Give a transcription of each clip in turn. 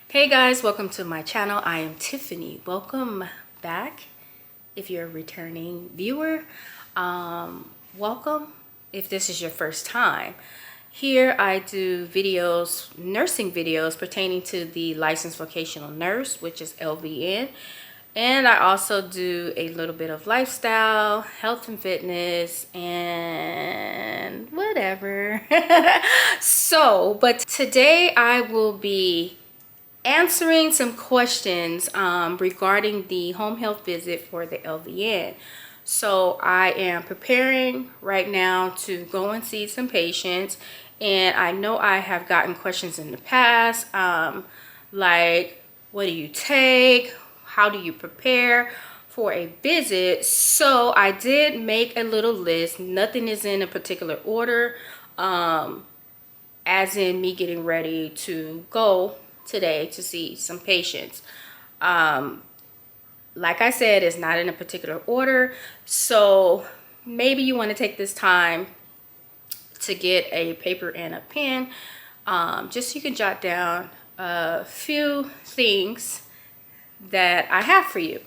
Hey guys, welcome to my channel. I am Tiffany. Welcome back. If you're a returning viewer, welcome. If this is your first time, here I do videos, nursing videos pertaining to the licensed vocational nurse, which is LVN. And I also do a little bit of lifestyle, health and fitness, and whatever. But today I will be answering some questions regarding the home health visit for the LVN. So I am preparing right now to go and see some patients, and I know I have gotten questions in the past, like what do you take, how do you prepare for a visit. So I did make a little list. Nothing is in a particular order, as in me getting ready to go today to see some patients. Like I said, it's not in a particular order, so maybe you want to take this time to get a paper and a pen, just so you can jot down a few things that I have for you.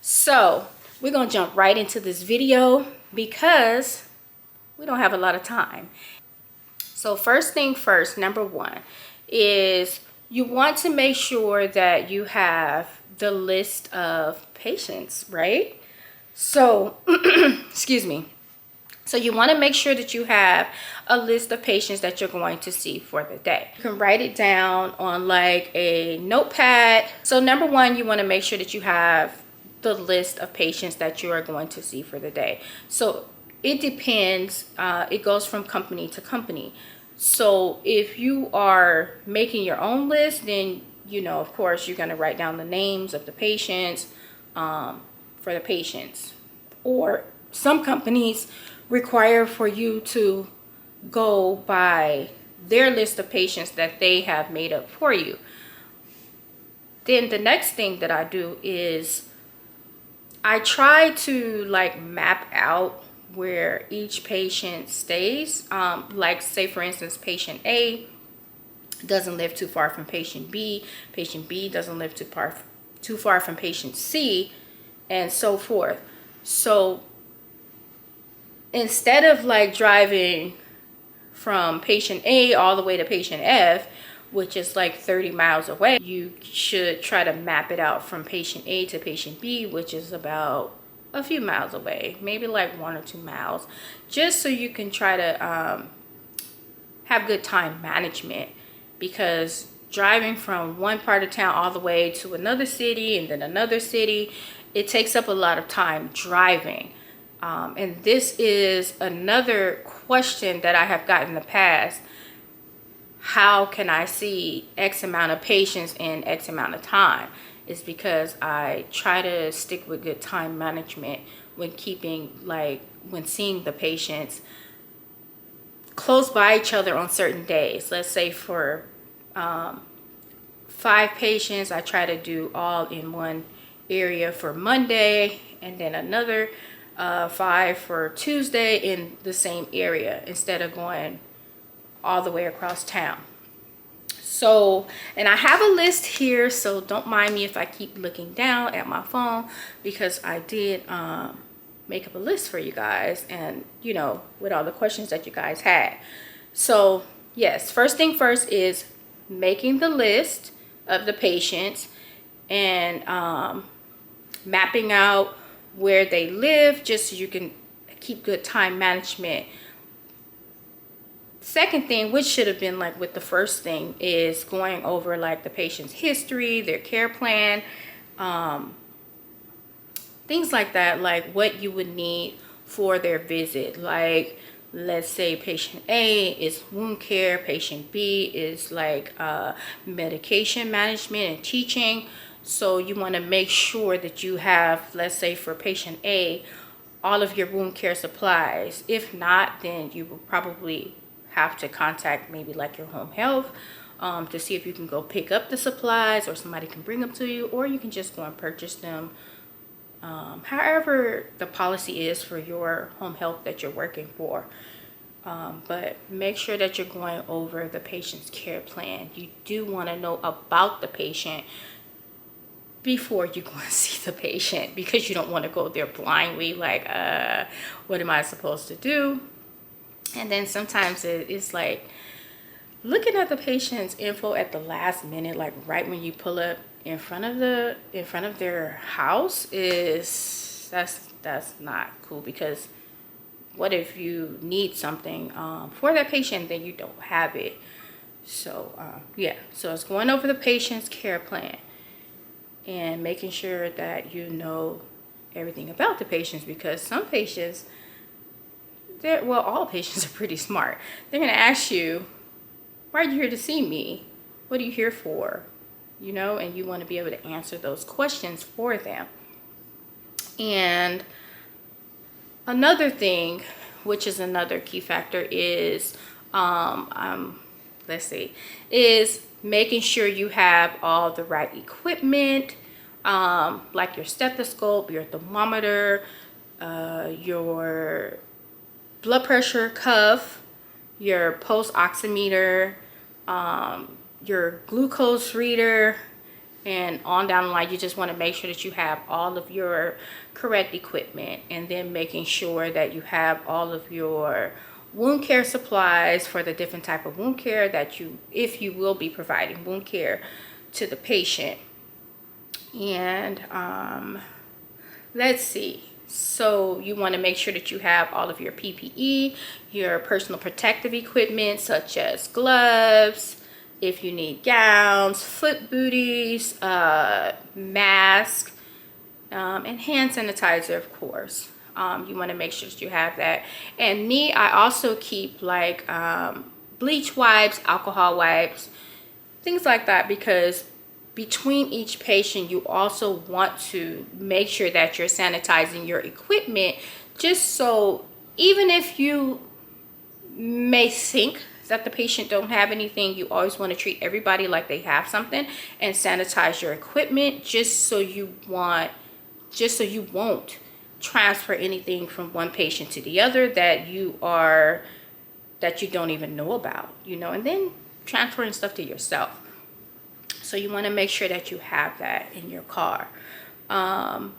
So we're gonna jump right into this video because we don't have a lot of time. So first thing first, number one, is you want to make sure that you have the list of patients, right? So, excuse me. So you want to make sure that you have a list of patients that you're going to see for the day. You can write it down on like a notepad. So number one, you want to make sure that you have the list of patients that you are going to see for the day. So it depends. It goes from company to company. So if you are making your own list, then, you know, of course, you're going to write down the names of the patients for the patients. Or some companies require for you to go by their list of patients that they have made up for you. Then the next thing that I do is I try to like map out where each patient stays. Like say for instance, patient A doesn't live too far from patient B doesn't live too far from patient C, and so forth. So instead of like driving from patient A all the way to patient F, which is like 30 miles away, you should try to map it out from patient A to patient B, which is about a few miles away, maybe like 1 or 2 miles, just so you can try to have good time management. Because driving from one part of town all the way to another city and then another city, it takes up a lot of time driving. And this is another question that I have gotten in the past. How can I see X amount of patients in X amount of time? Is because I try to stick with good time management when when seeing the patients close by each other on certain days. Let's say for 5 patients, I try to do all in one area for Monday, and then another 5 for Tuesday in the same area, instead of going all the way across town. So, and I have a list here, so don't mind me if I keep looking down at my phone, because I did make up a list for you guys, and you know, with all the questions that you guys had. So yes, first thing first is making the list of the patients and mapping out where they live, just so you can keep good time management. Second thing, which should have been like with the first thing, is going over like the patient's history, their care plan, things like that, like what you would need for their visit. Like let's say patient A is wound care, patient B is like medication management and teaching. So you want to make sure that you have, let's say for patient A, all of your wound care supplies. If not, then you will probably have to contact maybe like your home health to see if you can go pick up the supplies, or somebody can bring them to you, or you can just go and purchase them. However the policy is for your home health that you're working for. But make sure that you're going over the patient's care plan. You do want to know about the patient before you go and see the patient, because you don't want to go there blindly like, what am I supposed to do? And then sometimes it's like looking at the patient's info at the last minute, like right when you pull up in front of their house, that's not cool. Because what if you need something for that patient, then you don't have it? So yeah, so it's going over the patient's care plan and making sure that you know everything about the patients, because some patients, well, all patients are pretty smart. They're going to ask you, why are you here to see me? What are you here for? You know, and you want to be able to answer those questions for them. And another thing, which is another key factor, is is making sure you have all the right equipment, like your stethoscope, your thermometer, your blood pressure cuff, your pulse oximeter, your glucose reader, and on down the line. You just want to make sure that you have all of your correct equipment, and then making sure that you have all of your wound care supplies for the different type of wound care that if you will be providing wound care to the patient. And let's see. So you want to make sure that you have all of your PPE, your personal protective equipment, such as gloves, if you need gowns, foot booties, mask, and hand sanitizer, of course. You want to make sure that you have that. And I also keep like bleach wipes, alcohol wipes, things like that, because between each patient, you also want to make sure that you're sanitizing your equipment, just so even if you may think that the patient don't have anything, you always want to treat everybody like they have something and sanitize your equipment, just so you won't transfer anything from one patient to the other that you don't even know about, you know, and then transferring stuff to yourself. So you want to make sure that you have that in your car. And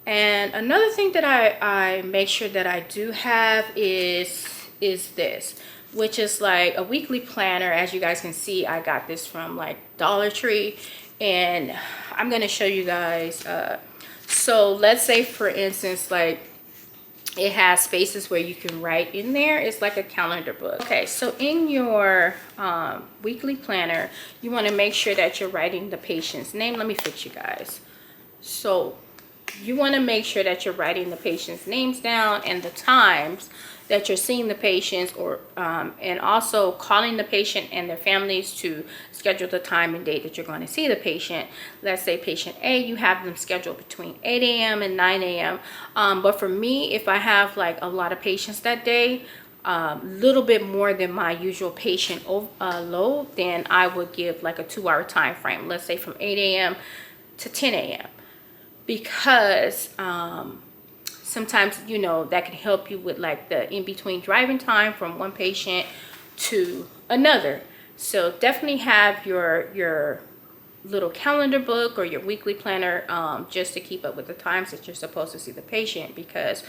another thing that I make sure that I do have is this, which is like a weekly planner. As you guys can see, I got this from like Dollar Tree, and I'm going to show you guys. So let's say, for instance, like it has spaces where you can write in there. It's like a calendar book. Okay, so in your weekly planner, you want to make sure that you're writing the patient's name. Let me fix you guys. So you want to make sure that you're writing the patient's names down and the times that you're seeing the patients, or and also calling the patient and their families to schedule the time and date that you're going to see the patient. Let's say patient A, you have them scheduled between 8 a.m. and 9 a.m. But for me, if I have like a lot of patients that day, little bit more than my usual patient load, then I would give like a 2-hour time frame. Let's say from 8 a.m. to 10 a.m. because sometimes, you know, that can help you with like the in-between driving time from one patient to another. So definitely have your little calendar book or your weekly planner, just to keep up with the times that you're supposed to see the patient, because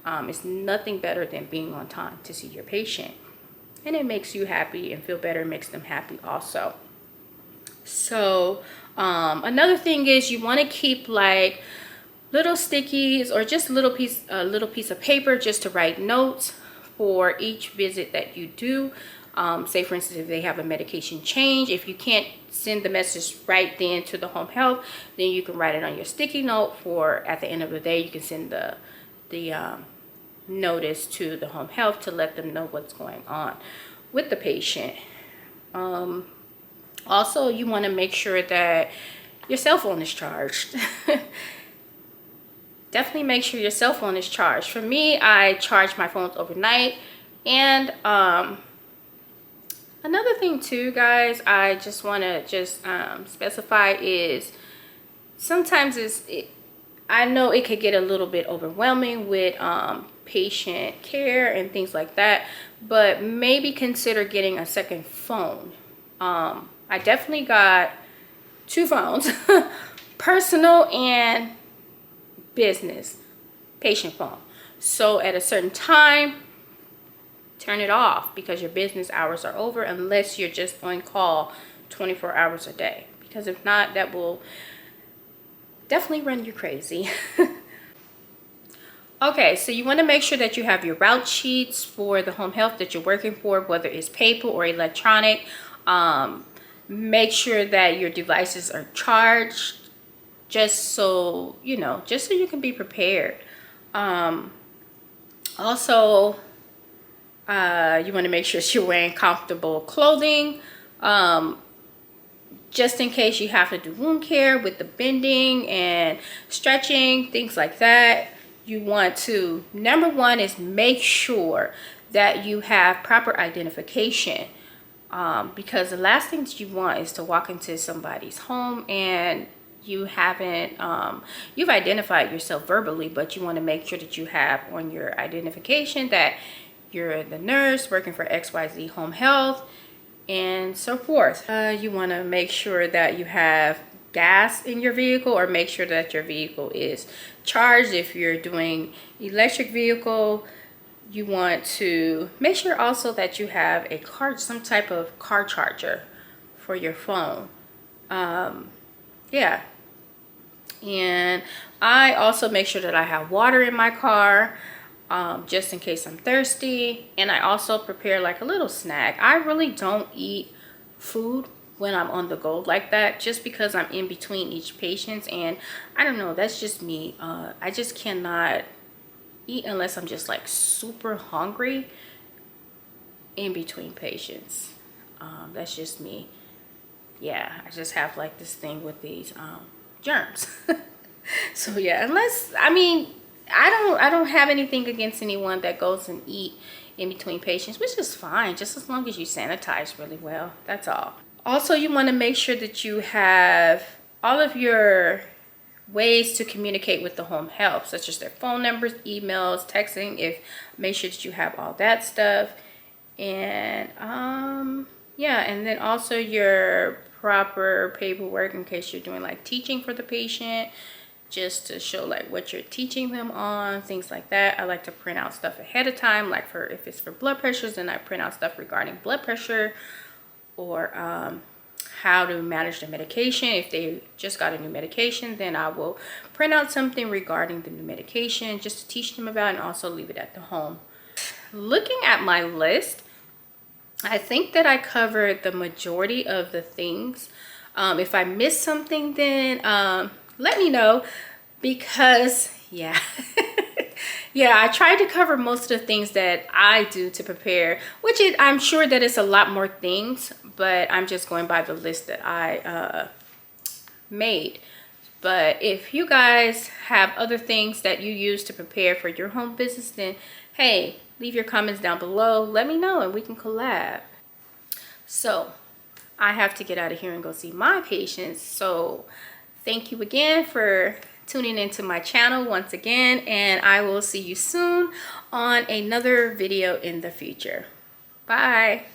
it's nothing better than being on time to see your patient. And it makes you happy and feel better, makes them happy also. So another thing is you want to keep like little stickies or just a little piece of paper just to write notes for each visit that you do. Say for instance, if they have a medication change, if you can't send the message right then to the home health, then you can write it on your sticky note, for at the end of the day you can send the notice to the home health to let them know what's going on with the patient. Also, you want to make sure that your cell phone is charged. Definitely make sure your cell phone is charged. For me, I charge my phones overnight. And another thing too, guys, I just want to specify is sometimes I know it could get a little bit overwhelming with patient care and things like that, but maybe consider getting a second phone. I definitely got 2 phones, personal and business patient phone. So at a certain time, turn it off because your business hours are over, unless you're just on call 24 hours a day. Because if not, that will definitely run you crazy. Okay, so you want to make sure that you have your route sheets for the home health that you're working for, whether it's paper or electronic. Make sure that your devices are charged, just so you know, just so you can be prepared. Also, you want to make sure you're wearing comfortable clothing, just in case you have to do wound care with the bending and stretching, things like that. You want to, number one is make sure that you have proper identification, because the last thing that you want is to walk into somebody's home and you haven't, you've identified yourself verbally, but you want to make sure that you have on your identification that you're the nurse working for XYZ Home Health and so forth. You want to make sure that you have gas in your vehicle, or make sure that your vehicle is charged. If you're doing electric vehicle, you want to make sure also that you have a car, some type of car charger for your phone. Yeah. And I also make sure that I have water in my car, just in case I'm thirsty. And I also prepare like a little snack. I really don't eat food when I'm on the go like that, just because I'm in between each patient, and I don't know, that's just me. I just cannot eat unless I'm just like super hungry in between patients. That's just me. Yeah, I just have like this thing with these germs. So yeah, unless, I mean, I don't have anything against anyone that goes and eat in between patients, which is fine, just as long as you sanitize really well. That's all. Also, you want to make sure that you have all of your ways to communicate with the home health, such as their phone numbers, emails, texting. Make sure that you have all that stuff. And yeah, and then also your proper paperwork in case you're doing like teaching for the patient, just to show like what you're teaching them on, things like that. I like to print out stuff ahead of time, like for if it's for blood pressures, then I print out stuff regarding blood pressure, or how to manage the medication. If they just got a new medication, then I will print out something regarding the new medication just to teach them about, and also leave it at the home. Looking at my list, I think that I covered the majority of the things. If I missed something, then let me know, because yeah. Yeah, I tried to cover most of the things that I do to prepare, which I'm sure that it's a lot more things, but I'm just going by the list that I made. But if you guys have other things that you use to prepare for your home business, then hey, leave your comments down below. Let me know and we can collab. So I have to get out of here and go see my patients. So thank you again for tuning into my channel once again, and I will see you soon on another video in the future. Bye.